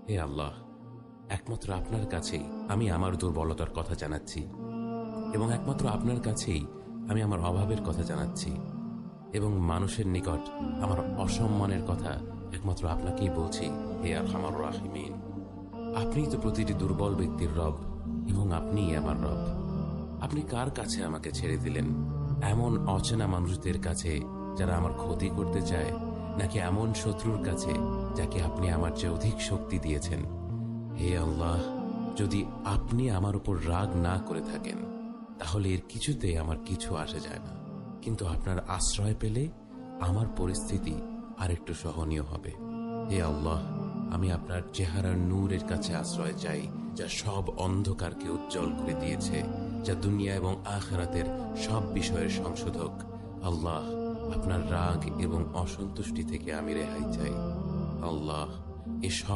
হে আল্লাহ, একমাত্র আপনার কাছেই আমি আমার দুর্বলতার কথা জানাচ্ছি, এবং একমাত্র আপনার কাছেই আমি আমার অভাবের কথা জানাচ্ছি, এবং মানুষের নিকট আমার অসম্মানের কথা একমাত্র আপনাকেই বলছি। হে আরহামার রাহিমিন, আপনিই তো প্রতিটি দুর্বল ব্যক্তির রব, এবং আপনিই আমার রব। আপনি কার কাছে আমাকে ছেড়ে দিলেন? এমন অচেনা মানুষদের কাছে যারা আমার ক্ষতি করতে চায়, নাকি এমন শত্রুর কাছে যাকে আপনি আমার চেয়ে অধিক শক্তি দিয়েছেন? হে আল্লাহ, যদি আপনি আমার উপর রাগ না করে থাকেন তাহলে এর কিছুতে আমার কিছু আসে যায় না, কিন্তু আপনার আশ্রয় পেলে আমার পরিস্থিতি আরেকটু সহনীয় হবে। হে আল্লাহ, আমি আপনার চেহারার নূরের কাছে আশ্রয় চাই, যা সব অন্ধকারকে উজ্জ্বল করে দিয়েছে, যা দুনিয়া এবং আখিরাতের সব বিষয়ের সংশোধক। আল্লাহ, আপনার রাগ এবং অসন্তুষ্টি থেকে আমি রেহাই চাই। আল্লাহ, এসব